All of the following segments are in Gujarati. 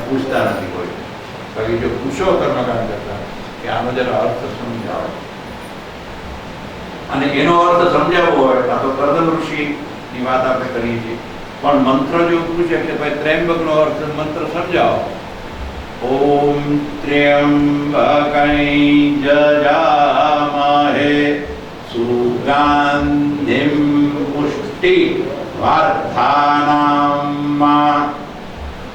પૂછતા નથી કોઈ. બાકી જો પૂછો કર્મકાંડ કરતા કે આનો જરા અર્થ સમજાવો, અને એનો અર્થ સમજાવવો હોય કાં તો કર્દમ ઋષિની વાત આપણે કરીએ છીએ, પણ મંત્ર જો પૂછે કે ભાઈ ત્ર્યંબકનો અર્થ મંત્ર સમજાવો, ઓમ ત્ર્યંબકૈ જજામહે સુગંધિમ પુષ્ટિવર્ધનમ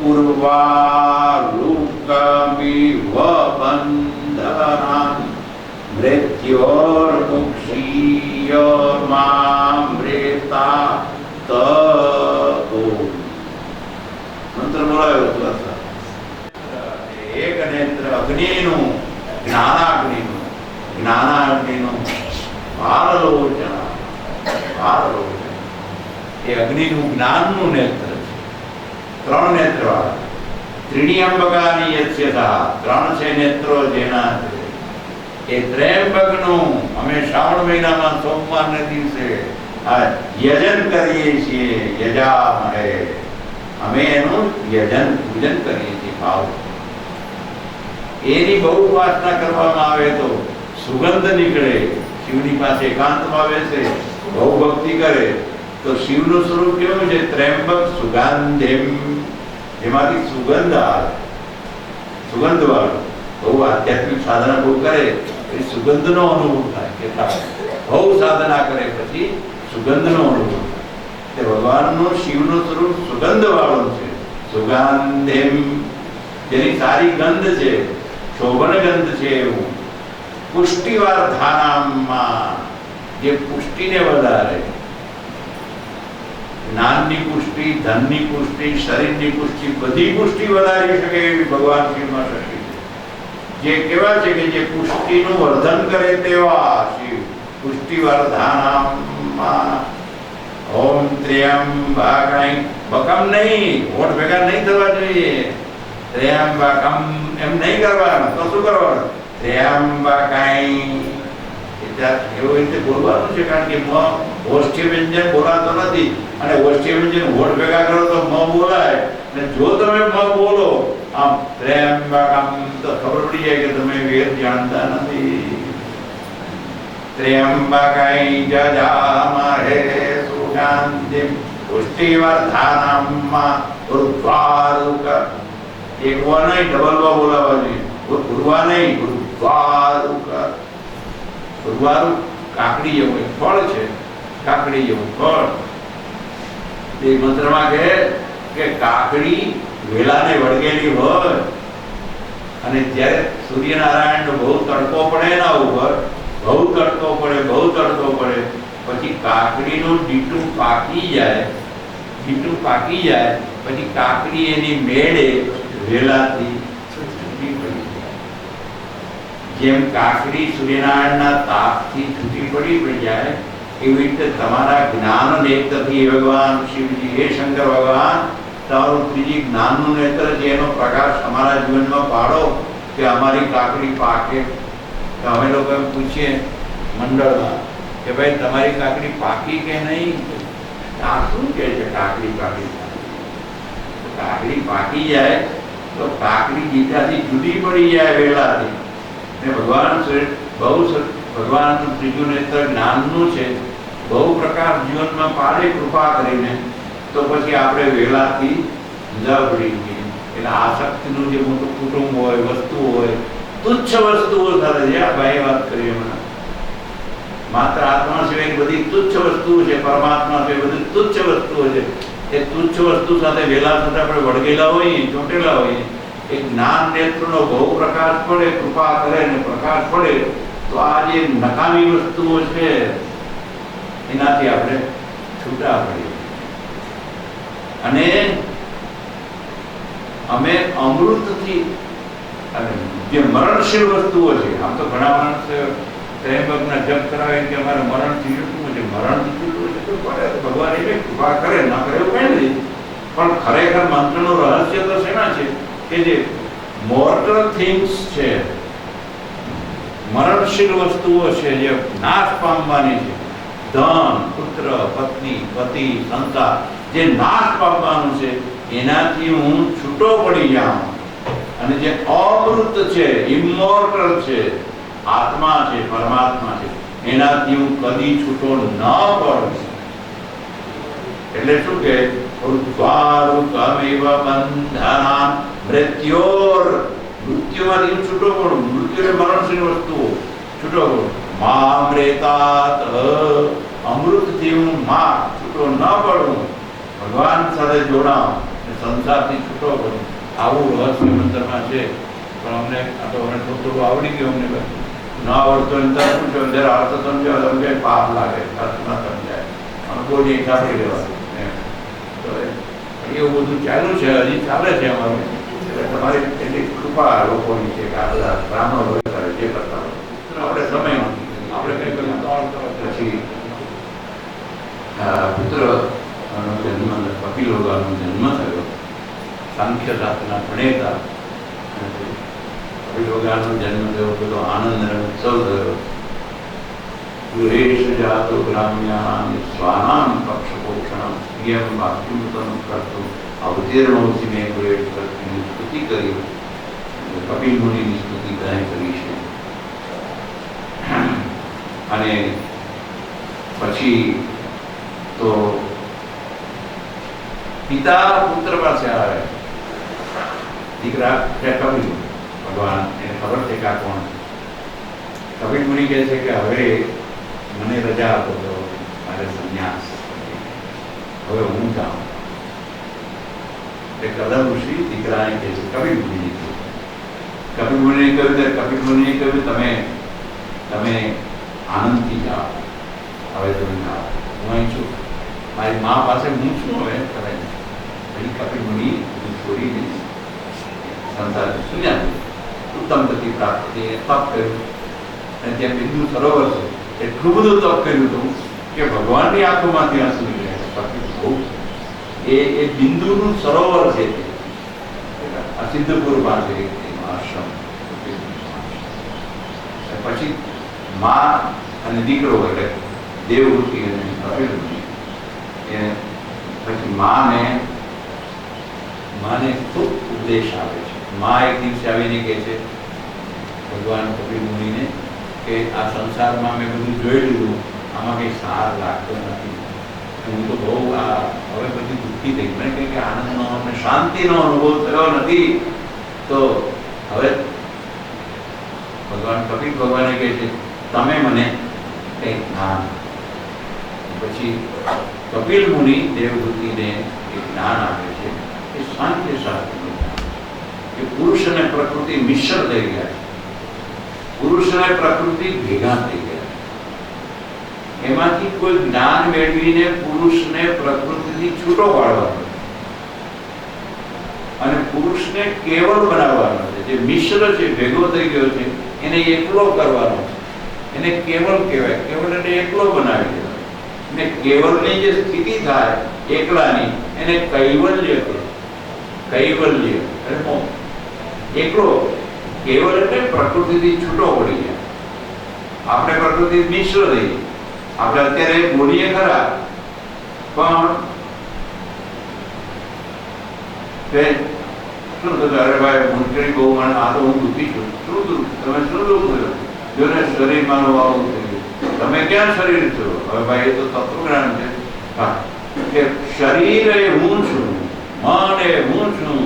ઉર્વારુકમિવ બંધનાન મૃત્યોર્મુક્ષીયમામૃતા તતો. મંત્ર બોલાયો હતો. એક નેત્ર અગ્નિનું, જ્ઞાનાગ્નિનું ભારલોચન, એ અગ્નિનું જ્ઞાનનું નેત્ર છે. ત્રણ નેત્ર વાળા ત્રીણી અંબકાની યસ્યથા, ત્રણ છે નેત્રો જેના એ ત્રયંબકનું અમે શ્રાવણ મહિનામાં સોમવારને દિવસે યજન કરીએ છીએ. યજામહે, અમે એનું યજન પૂજન કરીએ છીએ. ભાવ એની બહુ ઉપાસના કરવામાં આવે તો સુગંધ નીકળે. શિવની પાસે એકાંતમાં બેસે, બહુ ભક્તિ કરે તો શિવનું સ્વરૂપ કેવું છે? ત્રયંબક સુગંધિમ, જેમાંથી સુગંધ આવે, સુગંધ વાળું. બહુ આધ્યાત્મિક સાધના બહુ કરે એ સુગંધનો અનુભવ થાય. કેટલા બહુ સાધના કરે પછી સુગંધનો અનુભવ થાય. તે ભગવાનનું શિવનું સ્વરૂપ સુગંધ વાળું છે. સુગંધિમ, જેની સારી ગંધ છે, શોભન ગંધ છે. એવું પુષ્ટિવર્ધનમમાં, જે પુષ્ટિને વધારે, જ્ઞાનની પુષ્ટિ, ધનની પુષ્ટિ, શરીરની પુષ્ટિ, બધી પુષ્ટિ વધારી શકે એવી ભગવાન શિવમાં શક્તિ છે. જે કેવા છે કે જે પુષ્ટિનું વર્ધન કરે તેવા શિવ. પુષ્ટિવર્ધનમમાં ઓમ ત્ર્યંબકૈ, બકમ નહીં, હોઠ ભેગા નહીં થવા જોઈએ. ત્ર્યંબકમ એમ નહીં કરવાનું. તો શું કરવાનું? ત્ર્યંબકૈ, એવું રીતે બોલવાનું છે. કારણ કે ઓષ્ઠ્ય વ્યંજન બોલાતો નથી, અને ઓષ્ઠ્ય વ્યંજન હોઠ ભેગા કરો તો મ બોલાય. અને જો તમે મ બોલો આમ ત્ર્યંબકમ, તો ખબર પડી જાય કે તમે વેદ જાણતા નથી. ત્ર્યંબકૈ જજામહે સુગંધિમ પુષ્ટિવર્ધનમ ઉર્વારુક. એક વા નહીં, ડબલ વા બોલાવા જોઈએ. ઉર્વા નહીં, ઉર્વારુક. ઉર્વારુક કાકડી જેવું એક ફળ છે. કાકડી જેવું ફળ. એ મંત્રમાં કહે કે કાકડી વેલાને વળગેલી હોય અને જ્યારે સૂર્યનારાયણનો બહુ તડકો પડે એના ઉપર, બહુ તડકો પડે પછી કાકડીનું ડીટું પાકી જાય, પછી કાકડી એની મેળે વેલાથી છૂટી પડી જાય. જેમ કાકડી સૂર્યનારાયણના તાપથી છૂટી પડી જાય, એવી રીતે તમારા જ્ઞાન નેત્રથી ભગવાન શિવજી, હે શંકર ભગવાન, તમારું ત્રીજી જ્ઞાનનું નેત્ર છે, એનો પ્રકાશ અમારા જીવનમાં પાડો કે અમારી કાકડી પાકે. તો અમે લોકો એમ પૂછીએ મંડળમાં કે ભાઈ તમારી કાકડી પાકી કે નહીં? આ શું કહે છે? કાકડી પાકી જાય તો કાકડી ગીતાથી જુદી પડી જાય વેલાથી. ને ભગવાન ભગવાનનું ત્રીજું નેત્ર જ્ઞાનનું છે. બહુ પ્રકાર જીવનમાં પાડે કૃપા કરીને, તો પછી આપણે વેલાથી જુદા પડી જઈએ. એટલે આસક્તિનું જે મોટું કુટુંબ હોય, વસ્તુ હોય, તુચ્છ વસ્તુઓ સાથે જે આ ભાઈ વાત કરીએ હમણાં, માત્ર આત્મા સિવાયની બધી તુચ્છ વસ્તુઓ છે, પરમાત્મા છે, બધી તુચ્છ વસ્તુઓ છે. એ તુચ્છ વસ્તુ સાથે વેલા સાથે આપણે વળગેલા હોઈએ, ચોંટેલા હોઈએ. એ જ્ઞાન નેત્રનો બહુ પ્રકાશ પડે, કૃપા કરે ને પ્રકાશ પડે, તો આ જે નકામી વસ્તુઓ છે એનાથી આપણે છૂટા પડીએ. અને અમે અમૃતથી, જે મરણશીલ વસ્તુઓ છે, આમ તો ઘણા માણસ ત્રયંબકના જપ કરાવે કે અમારે મરણથી છૂટવું છે, મરણથી છૂટવું છે, તો ભગવાન એને કૃપા કરે, ના કરે એવું કઈ નથી. પણ ખરેખર મંત્રનું રહસ્ય તો શેના છે કે જે મોર્ટલ થિંગ્સ છે, મરણશીલ વસ્તુઓ છે, જે નાશ પામવાની છે, ધન, પુત્ર, પત્ની, પતિ, સંતાન, જે નાશ પામવાનું છે, એનાથી હું છૂટો પડી જાઉં અને જે અમૃત છે, ઇમોર્ટલ છે, આત્મા છે, પરમાત્મા છે, એનાથી હું કદી છૂટો ન પડું. એટલે શું કે ઉદ્વારુકમેવ બંધનાન મૃત્યોર, મૃત્યુમાંથી હું છૂટો પડું. મૃત્યુ એટલે મરણશીલ વસ્તુ, છૂટો પડું. મામ્રેતાત, અમૃતથી હું છૂટો ન પડું, ભગવાન સાથે જોડાઉં, સંસારથી છૂટો પડું. આવું રહસ્ય મંત્રમાં છે. પણ અમને આ તો હવે થોડું આવડી ગયું. અમને ન આવડતો એમ તરત પૂછો, જરા અર્થ સમજાવ, તમને પાપ લાગે, અર્થ ન સમજાય, અનુભવની કાપી દેવાનું. એવું બધું ચાલુ છે, હજી ચાલે છે અમારું. એટલે તમારી એટલી કૃપા લોકોની છે કે આ બધા બ્રાહ્મણો કરે જે કરતા હોય. આપણે સમય આપણે કઈ કર્યું પછી પુત્ર જન્મ, કપિલ ભગવાનનો જન્મ થયો, સાંખ્ય શાસ્ત્રના ભણેતા. કપિલ ભગવાનનો જન્મ થયો, બધો આનંદ અને ઉત્સવ થયો. ગૃહેશ જાતો ગ્રામ્યાન સ્વાનામ પક્ષપોષણમ યમ વાક્યુતમ કરતું અવતીર્ણોથી મેં ગૃહેશ કરતી સ્તુતિ કરી. કપિલ મુનિની સ્તુતિ ત્યાં કરી છે. અને પછી તો પિતા પુત્ર પાસે આવે. દીકરા કપિલ ભગવાન, એને ખબર છે કે આ કોણ. કપિલ મુનિ કહે છે કે હવે મને રજા આપો તો મારે સંન્યાસ, હવે હું જાઉં. એટલે કદમ ઋષિ દીકરાને કહે છે, કપિલ મુનિને કહ્યું. કપિલ મુનિએ કહ્યું તમે આનંદથી જાઓ, હવે તમે જાઓ, હું અહીં છું, મારી મા પાસે હું છું. હવે તમે પછી કપિલ મુનિ છોડીને સંસાર શૂન્ય ઉત્તમ ગતિ પ્રાપ્ત કરી તપ કર્યું. અને ત્યાં બિંદુ સરોવર છે, એટલું બધું તપ કર્યું હતું કે ભગવાનની આંખોમાંથી આંસુ નીકળ્યા. એ બિંદુનું સરોવર છે, આ સિદ્ધપુર પાસે આશ્રમ. પછી મા અને દીકરો એટલે દેવહૂતિ અને કપિલ મુનિ, પછી માને ખૂબ ઉપદેશ આપે છે. મા એક દિવસે આવીને કહે છે ભગવાન કપિલ મુનિને કે આ સંસારમાં મેં બધું જોઈ લીધું, આમાં કંઈ સાર લાગતો નથી. હું તો બહુ હવે બધી દુઃખી થઈ. મને કંઈ કે આનંદનો અને શાંતિનો અનુભવ થયો નથી. તો હવે ભગવાન કપિલ ભગવાને કહે છે તમે મને કંઈક જ્ઞાન. પછી કપિલ મુનિ દેવહૂતિને એક જ્ઞાન આપે છે એ સાંખ્ય શાસ્ત્રનું જ્ઞાન, કે પુરુષ અને પ્રકૃતિ મિશ્ર થઈ ગયા છે. પુરુષ અને પ્રકૃતિ ભેગા થઈ ગયા. એમાંથી કોઈ જ્ઞાન મેળવીને પુરુષને પ્રકૃતિથી છૂટો પાડવાનો અને પુરુષને કેવળ બનાવવાનો છે. જે મિશ્ર છે, ભેગો થઈ ગયો છે, એને એકલો કરવાનો છે. એને કેવળ કહેવાય. કેવળ એટલે એકલો બનાવી દેવાનો. અને કેવળની જે સ્થિતિ થાય એકલાની એને કૈવલ્ય કહે. કૈવલ્ય એટલે એકલો. કેવળ એટલે પ્રકૃતિથી છૂટો પડી જાય. આપણે પ્રકૃતિ મિશ્ર થઈ. આપણે અત્યારે બોલીએ ખરા, પણ શું થતું? અરે ભાઈ મુંડકરી બહુ મને આ તો હું દુઃખી છું. શું દુઃખ? તમે શું દુઃખ થયું? જો ને શરીર મારું આવું થયું. તમે ક્યાં શરીર છો? હવે ભાઈ એ તો તત્વજ્ઞાન છે. હા, કે શરીર એ હું છું, મન એ હું છું,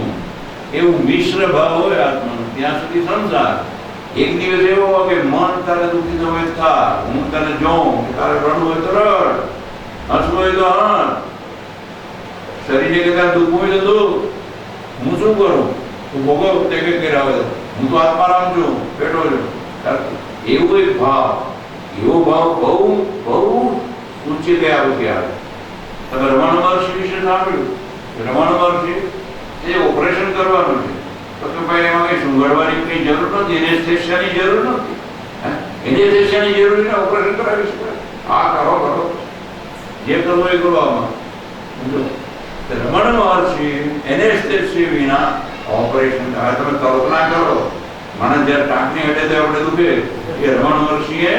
એવું મિશ્ર ભાવ હોય આત્માનો ત્યાં સુધી સંસાર. એક દિવસ એવો હોય કે મન તારે દુઃખી ન હોય થા, હું તને જોઉં, તારે રડવું હોય તો રડ, હસવું હોય તો હસ, શરીરને કે તારે દુઃખ હોય તો દુઃખ. હું શું કરું? તું ભોગવ તે કે કરાવે. હું તો આત્મારામ છું, બેઠો છું. એવો એક ભાવ, એવો ભાવ બહુ બહુ ઊંચી ગયા પછી આવે. તમે રમણ મહર્ષિ વિશે સાંભળ્યું? રમણ મહર્ષિ એ ઓપરેશન કરવાનું છે તો કે ભાઈ એમાં કંઈ સુંગળવાની કંઈ જરૂર નથી, એનેસ્થેસિયાની જરૂર નથી. એનેસ્થેસિયાની જરૂર નથી, ઓપરેશન કરાવી શકાય. હા, કરો જે કરવું એ કરો. આમાં રમણ મહર્ષિ એનેસ્થેસિયા વિના ઓપરેશન. હવે તમે કલ્પના કરો, માણસ જ્યારે ટાંકની હટે તો આપણે દુખે. એ રમણ મહર્ષિએ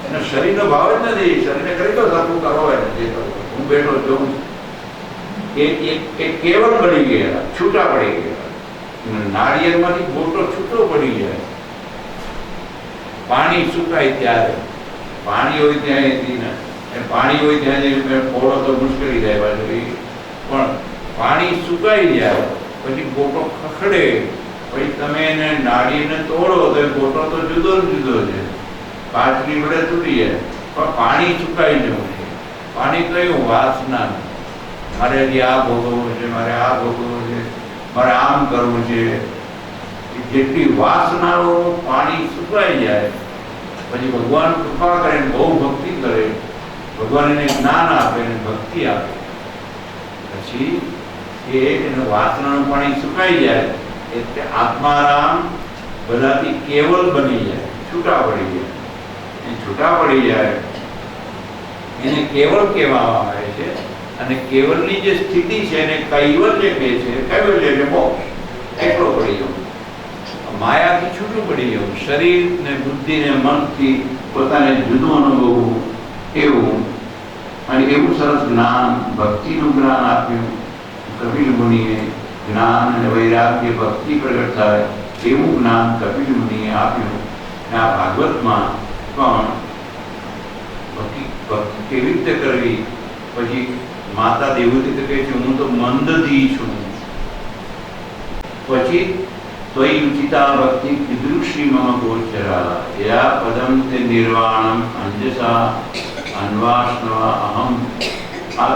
એને શરીરનો ભાવ જ નથી. શરીરને કરી દો સરખું કરો, એને જે કરો. હું બેઠો જોઉં એ કેવળ બની ગયેલા, છૂટા પડી ગયેલા. નાળિયેરમાંથી ગોટો છૂટો પડી જાય. પાણી સુકાય ત્યારે, પાણી હોય ત્યાં પાણી હોય ત્યાં ફોડો તો મુશ્કેલી જાય બાજુ. પણ પાણી સુકાઈ જાય પછી ગોટો ખખડે, પછી તમે એને નાળિયેરને તોડો તો એ ગોટો તો જુદો જુદો છે, કાચની વડે તૂટી જાય. પણ પાણી સુકાઈ જવું છે. પાણી કયું? વાસના. મારે હજી આ ભોગવવું છે, મારે આ ભોગવવું છે, મારે આમ કરવું છે. જેટલી વાસનાઓ પાણી સુકાઈ જાય પછી ભગવાન કૃપા કરે, બહુ ભક્તિ કરે, ભગવાન એને જ્ઞાન આપે ને ભક્તિ આપે, પછી એ વાસનાનું પાણી સુકાઈ જાય એટલે આત્મારામ બધાથી કેવલ બની જાય, છૂટા પડી જાય. એ છૂટા પડી જાય એને કેવળ કહેવામાં આવે છે. અને કેવળની જે સ્થિતિ છે એને કૈવલ્ય કહે છે. કૈવલ્ય એટલે મોક્ષ, એકલો પડી જવું, માયાથી છૂટું પડી જવું, શરીર ને બુદ્ધિ ને મનથી પોતાને જુદું અનુભવવું એવું. અને એવું સરસ જ્ઞાન, ભક્તિનું જ્ઞાન આપ્યું કપિલ મુનિએ. જ્ઞાન અને વૈરાગ્ય ભક્તિ પ્રગટ થાય એવું જ્ઞાન કપિલ મુનિએ આપ્યું. અને આ ભાગવતમાં પણ ભક્તિ કેવી રીતે કરવી. પછી માતા દેવહૂતિ કહે છે હું તો મંદથી છું. પછી ત્વયि ઉચિતા ભક્તિ કીદૃશી મમ ગોચરા યા પદમ તે નિર્વાણમ અંજસા અન્વાશ્નવા અહમ. આ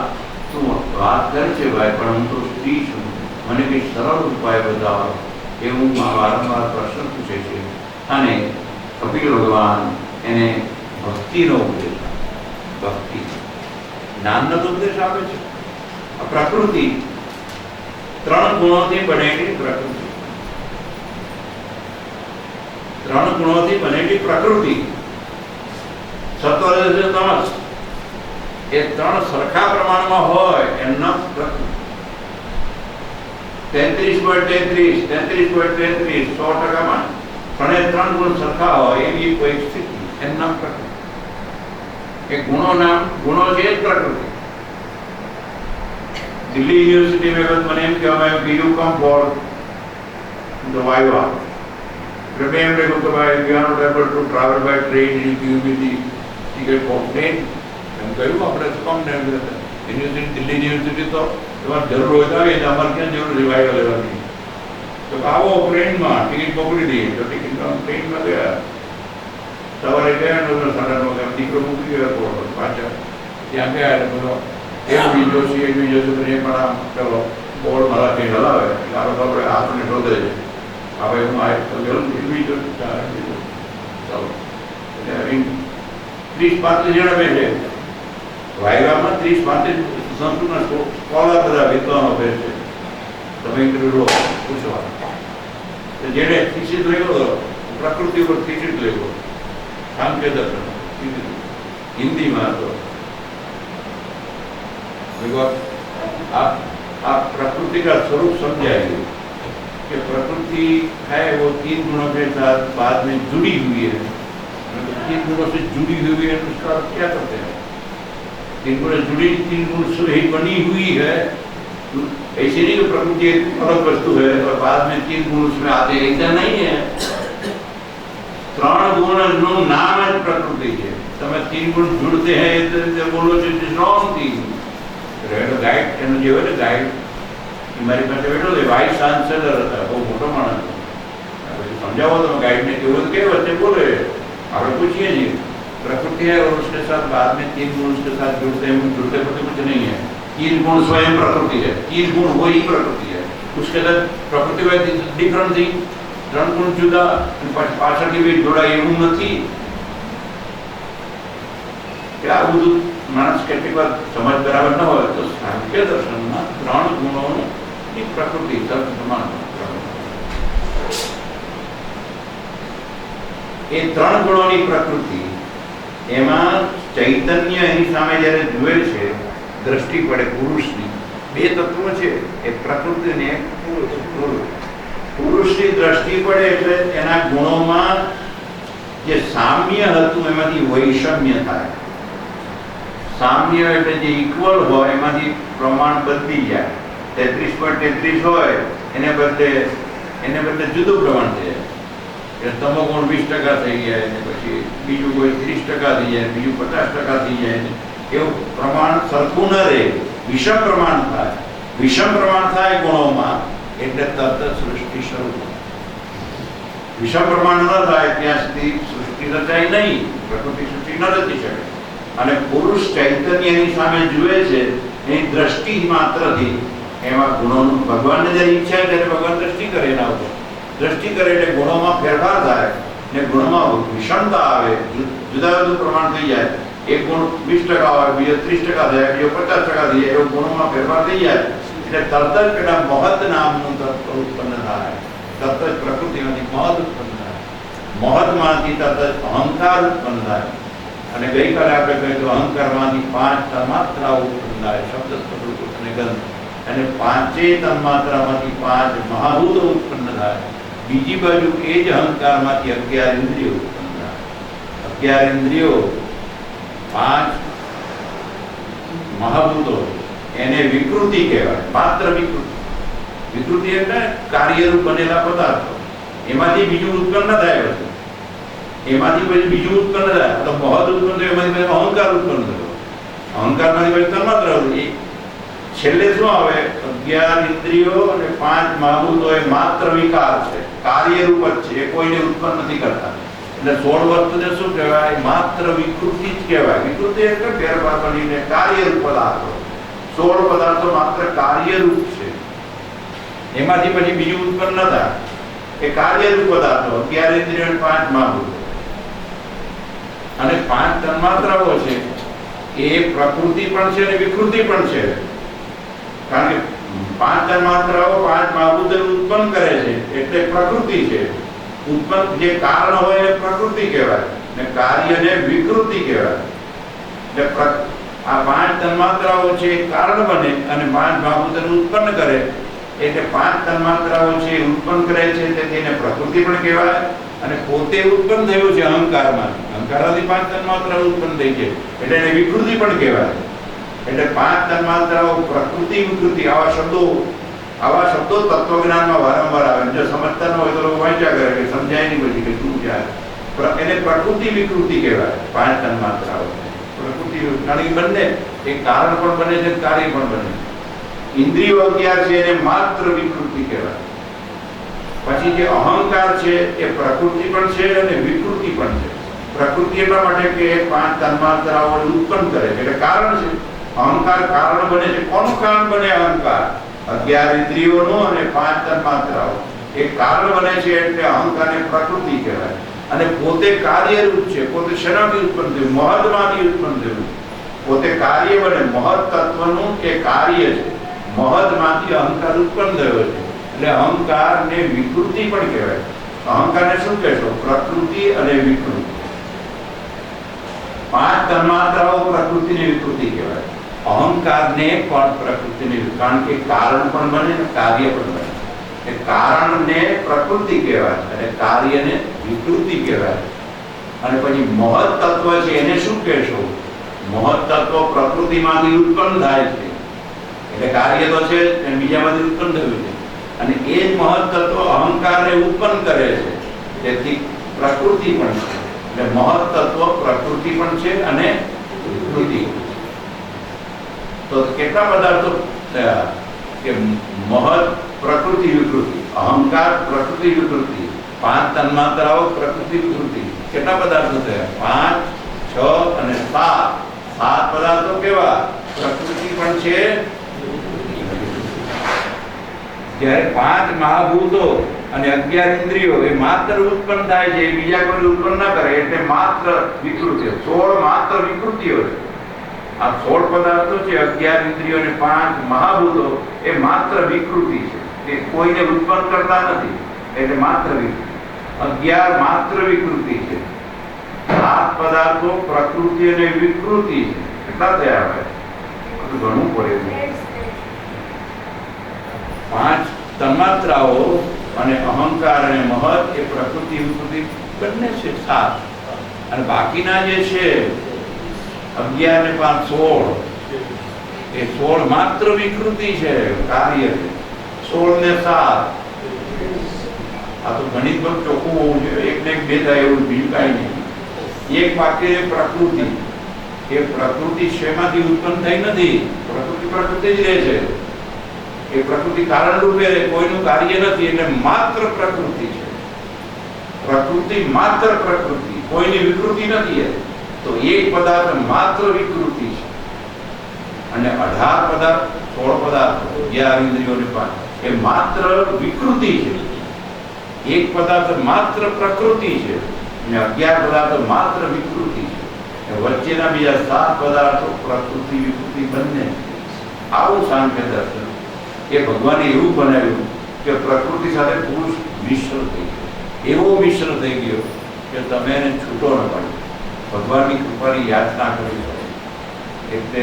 તું વાત કરે છે ભાઈ, પણ હું તો સ્ત્રી છું, મને કંઈ સરળ ઉપાય બતાવો એવું વારંવાર પ્રશ્ન પૂછે છે. અને કપિલ ભગવાન એને ભક્તિનો ઉપદેશ આપે. ભક્તિ જ્ઞાનનો ઉપદેશ આપે છે. આ પ્રકૃતિ 3 ગુણોથી બનેલી પ્રકૃતિ, 3 ગુણોથી બનેલી પ્રકૃતિ, સત્વ રજ તમસ, એ 3 સરખા પ્રમાણમાં હોય એમના પ્રકૃતિ. 33.33 33.33 100%માં 3 ગુણ સરખા હોય એવી કોઈ સ્થિતિ, એનું નામ પ્રકૃતિ. એ ગુણો છે જ પ્રકૃતિ. દિલ્હી યુનિવર્સિટી में મને એમ કહેવામાં આવ્યું કે you come for the viva. એટલે મેં એમ લખ્યું કે ભાઈ you are not able to travel by train, you give me the ticket for plane. એમ કહ્યું આપણે તો કમ ને યુનિવર્સિટી, દિલ્હી યુનિવર્સિટી તો તમારે જરૂર હોય તો આવી, અમારે ક્યાં જરૂર છે વાઇવા લેવાની? તો આવો પ્લેનમાં ટિકિટ પકડી દઈએ. તો ટિકિટ પ્લેનમાં ગયા, સવારે ગયા તો 9:30 દીકરો મૂકી ગયો પાછા. ત્યાં ગયા એટલે બોલો એક બીજો છે, એક બીજો છે, પણ આમ ચલો બોર્ડ મારા કંઈ હલાવે એટલે આપણે હાથને શોધે છે. હવે હું આ બીજો ચાલો એટલે 30-35 જણા બેસે. વાયગામાં 30-35 સંસ્કૃતના સ્કોલર બધા વિદ્વાનો બેસે. તમે ઇન્ટરવ્યુ પૂછવા જેને થીસીસ લખ્યો પ્રકૃતિ ઉપર થીસીસ લખ્યો સાંખ્ય દર્શન હિન્દીમાં હતો. आप प्रकृति का स्वरूप समझाइए कि प्रकृति है वो 3 गुणों के साथ बाद में जुड़ी हुई है. 3 गुणों से जुड़ी हुई है तो उसका क्या करते हैं? 3 गुण जुड़ी, 3 गुण से ही बनी हुई है. ऐसे नहीं कि प्रकृति एक अलग वस्तु है और बाद में 3 गुण उसमें आते हैं, ऐसा नहीं है. 3 गुणનું નામ જ પ્રકૃતિ છે. તમે 3 ગુણ જોડતે हैं એ રીતે બોલો છો it is wrong thing. Red guide એનો જે હોય ને ગાઈડ એ મારી પાસે બેઠો હતો, વાઇસ ચાન્સેલર હતા, બહુ મોટો માણસ. પછી સમજાવો તમે ગાઈડને કેવું કે વચ્ચે बोले આપણે पूछिए जी प्रकृति है और उसके साथ बाद में 3 गुण उसके साथ जुड़ते हैं, जुड़ते पड़ते कुछ नहीं है. 3 गुण स्वयं प्रकृति है, 3 गुण वही प्रकृति है. उसके साथ प्रकृति में डिफरेंट थिंग. 3 गुण जुदा पाછળ કે બે જોડાય એવું નથી. કે આ બધું માણસ કેટલીક વાર સમજ બરાબર ન હોય તો સાંખ્ય દર્શનમાં 3 ગુણોની પ્રકૃતિ સમાન. એ 3 ગુણોની પ્રકૃતિ એમાં ચૈતન્ય એની સામે જ્યારે જુએ છે, દ્રષ્ટિ પડે પુરુષની. 2 તત્વો છે, એક પ્રકૃતિ અને એક પુરુષ. પુરુષની દ્રષ્ટિ પડે એટલે એના ગુણોમાં જે સામ્ય હતું એમાંથી વૈષમ્ય થાય. સામ્ય એટલે જે ઇક્વલ હોય એમાંથી પ્રમાણ બદલી જાય. 33.33 હોય એને બદલે જુદું પ્રમાણ થઈ જાય. એટલે તમોગુણ 20% થઈ જાય ને પછી બીજું કોઈ 30% થઈ જાય, બીજું 50% થઈ જાય ને એવું પ્રમાણ સરખું ન રહે, વિષમ પ્રમાણ થાય. વિષમ પ્રમાણ થાય ગુણોમાં એટલે તરત જ સૃષ્ટિ શરૂ થાય. વિષમ પ્રમાણ ન થાય ત્યાં સુધી સૃષ્ટિ રચાય નહીં, પ્રકૃતિ સૃષ્ટિ ન રચી શકે. અને પુરુષ ચૈતન્યની સામે જુએ છે એની દ્રષ્ટિ માત્રથી એમાં ગુણોનું ભગવાનને જ્યારે ઈચ્છા ત્યારે ભગવાન દ્રષ્ટિ કરે એના ઉપર. દ્રષ્ટિ કરે એટલે ગુણોમાં ફેરફાર થાય ને ગુણમાં વિષમતા આવે, જુદા જુદું પ્રમાણ થઈ જાય. એક ગુણ 20% હોય, બીજો 30% થાય, બીજો 50% થઈ જાય, એવો ગુણોમાં ફેરફાર થઈ જાય એટલે તરત જ પેલા મહદ નામનું તત્વ ઉત્પન્ન થાય. તરત જ પ્રકૃતિમાંથી મહદ ઉત્પન્ન થાય. મહદમાંથી તરત જ અહંકાર ઉત્પન્ન થાય. અને ગઈકાલે આપણે કહ્યું તો અહંકારમાંથી 5 તન્માત્રાઓ ઉત્પન્ન થાય, શબ્દ, સ્પર્શ, રૂપ અને ગંધ. અને 5 તન્માત્રામાંથી 5 મહાભૂતો ઉત્પન્ન થાય. બીજી બાજુ એ જ અહંકારમાંથી 11 ઇન્દ્રિયો ઉત્પન્ન થાય. 11 ઇન્દ્રિયો, 5 મહાભૂતો, એને વિકૃતિ કહેવાય. માત્ર વિકૃતિ. વિકૃતિ એટલે કાર્યરૂપ બનેલા પદાર્થો, એમાંથી બીજું ઉત્પન્ન થાય. એમાંથી પછી બીજું ઉત્પન્ન થાય તો મહદ ઉત્પન્ન થયું, એમાંથી પછી અહંકાર ઉત્પન્ન થયો. અહંકારમાંથી પછી તન્માત્રા. છેલ્લે શું આવે? 11 ઇન્દ્રિયો અને 5 મહાભૂતો એ માત્ર વિકાર છે, કાર્યરૂપ જ છે, એ કોઈને ઉત્પન્ન નથી કરતા. એટલે 16 વસ્તુને શું કહેવાય? માત્ર વિકૃતિ જ કહેવાય. વિકૃતિ એટલે ફેરફાર બનીને કાર્યરૂપ પદાર્થો. 16 પદાર્થો માત્ર કાર્યરૂપ છે, એમાંથી પછી બીજું ઉત્પન્ન ન થાય. એ કાર્યરૂપ પદાર્થો 11 ઇન્દ્રિયો અને 5 મહાભૂતો. અને 5 તન્માત્રાઓ છે એ પ્રકૃતિ પણ છે અને વિકૃતિ પણ છે. કારણ કે 5 તન્માત્રાઓ 5 મહાભૂતો ઉત્પન્ન કરે છે એટલે પ્રકૃતિ છે. ઉત્પન્ન જે કારણ હોય એ પ્રકૃતિ કહેવાય ને કાર્યને વિકૃતિ કહેવાય. એટલે આ 5 તન્માત્રાઓ છે એ કારણ બને અને 5 મહાભૂતોને ઉત્પન્ન કરે. એટલે 5 તન્માત્રાઓ છે ઉત્પન્ન કરે છે તેને પ્રકૃતિ પણ કહેવાય. અને પોતે ઉત્પન્ન થયું છે અહંકારમાંથી. અહંકારમાંથી 5 તન્માત્રાઓ ઉત્પન્ન થઈ છે એટલે એને વિકૃતિ પણ કહેવાય. એટલે 5 તન્માત્રાઓ, પ્રકૃતિ, વિકૃતિ, આવા શબ્દો તત્વજ્ઞાનમાં વારંવાર આવે. જો સમજતા ન હોય તો લોકો વાંચ્યા કરે કે સમજાય નહીં પછી કે શું છે. એને પ્રકૃતિ વિકૃતિ કહેવાય. 5 તન્માત્રાઓ પ્રકૃતિ, કારણ કે બંને એક કારણ પણ બને છે, કાર્ય પણ બને. ઇન્દ્રિયો 11 છે એને માત્ર વિકૃતિ કહેવાય. પછી જે અહંકાર છે એ પ્રકૃતિ પણ છે અને વિકૃતિ પણ છે. પ્રકૃતિ એટલા માટે કે 5 તન્માત્રાઓ ઉત્પન્ન કરે છે એટલે કારણ છે. અહંકાર કારણ બને છે. કોનું કારણ બને? અહંકાર. 11 ઇન્દ્રિયોનું અને 5 તન્માત્રાઓ એ કારણ બને છે એટલે અહંકારને પ્રકૃતિ કહેવાય. અને પોતે કાર્યરૂપ છે. પોતે શેનાથી ઉત્પન્ન થયું? મહદમાંથી ઉત્પન્ન થયું. પોતે કાર્ય બને. મહદ તત્વનું એ કાર્ય છે. મહદમાંથી અહંકાર ઉત્પન્ન થયો છે એટલે અહંકારને વિકૃતિ પણ કહેવાય. અહંકારને શું કહેશો? પ્રકૃતિ અને વિકૃતિ. 5 તન્માત્રાઓ પ્રકૃતિને વિકૃતિ કહેવાય. અહંકારને પણ પ્રકૃતિને, કારણ કે કારણ પણ બને ને કાર્ય પણ બને. એ કારણને પ્રકૃતિ કહેવાય અને કાર્યને વિકૃતિ કહેવાય. અને પછી મહદ તત્વ છે એને શું કહેશો? મહદ તત્વ પ્રકૃતિમાંથી ઉત્પન્ન થાય છે એટલે કાર્ય તો છે અને બીજામાંથી ઉત્પન્ન થયું છે. અને એ જ મહદ તત્વ અહંકારને ઉત્પન્ન કરે છે તેથી પ્રકૃતિ પણ છે. એટલે મહદ તત્વ પ્રકૃતિ પણ છે અને વિકૃતિ. તો કેટલા પદાર્થો થયા કે મહદ પ્રકૃતિ વિકૃતિ, અહંકાર પ્રકૃતિ વિકૃતિ, 5 તન્માત્રાઓ પ્રકૃતિ વિકૃતિ. કેટલા પદાર્થો થયા? 5, 6 અને 7. 7 પદાર્થો કેવા? પ્રકૃતિ પણ છે. જ્યારે 5 મહાભૂતો અને 11 ઇન્દ્રિયો એ માત્ર ઉત્પન્ન થાય છે, બીજા કોઈ ઉત્પન્ન ના કરે એટલે માત્ર વિકૃતિઓ. 16 માત્ર વિકૃતિઓ છે. આ 16 પદાર્થો છે, 11 ઇન્દ્રિયો અને 5 મહાભૂતો એ માત્ર વિકૃતિ છે. એ કોઈને ઉત્પન્ન કરતા નથી એટલે માત્ર વિકૃતિ. 11 માત્ર વિકૃતિ છે. 7 પદાર્થો પ્રકૃતિ અને વિકૃતિ છે. કેટલા થયા? હવે ઘણું પડે. 5 તન્માત્રાઓ અને અહંકાર અને મહદ એ પ્રકૃતિ વિકૃતિ બંને છે 7. અને બાકીના જે છે 11 ને 5 16. એ 16 માત્ર વિકૃતિ છે, કાર્ય છે. 16 ને 7 આ તો ગણિત પર ચોખ્ખું હોવું જોઈએ. એક ને એક બે થાય એવું બીજું કાંઈ નહીં. એક વાક્ય પ્રકૃતિ. એ પ્રકૃતિ શેમાંથી ઉત્પન્ન થઈ નથી. પ્રકૃતિ જ રહે છે. એ પ્રકૃતિ કારણ રૂપે કોઈનું કાર્ય નથી, એટલે માત્ર પ્રકૃતિ છે. પ્રકૃતિ માત્ર પ્રકૃતિ, કોઈની વિકૃતિ નથી. તો એક પદાર્થ માત્ર વિકૃતિ છે અને 18 પદાર્થ 16 પદાર્થ 11 ઇન્દ્રિયોને 5 એ માત્ર વિકૃતિ છે. એક પદાર્થ માત્ર પ્રકૃતિ છે અને 11 પદાર્થો માત્ર વિકૃતિ છે. વચ્ચેના બીજા 7 પદાર્થો પ્રકૃતિ વિકૃતિ બંને. આવું સાંખ્ય દર્શન એ ભગવાને એવું બનાવ્યું કે પ્રકૃતિ સાથે પુરુષ મિશ્ર થઈ ગયો. એવો મિશ્ર થઈ ગયો કે તમે એને છૂટો ન પડે. ભગવાનની કૃપાની યાચના કરવી પડે. એટલે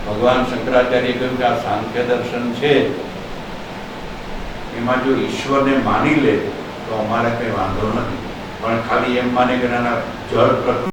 ભગવાન શંકરાચાર્ય કહ્યું કે આ સાંખ્ય દર્શન છે એમાં જો ઈશ્વરને માની લે તો અમારે કંઈ વાંધો નથી, પણ ખાલી એમ માને કે નાના જળ પ્રકૃતિ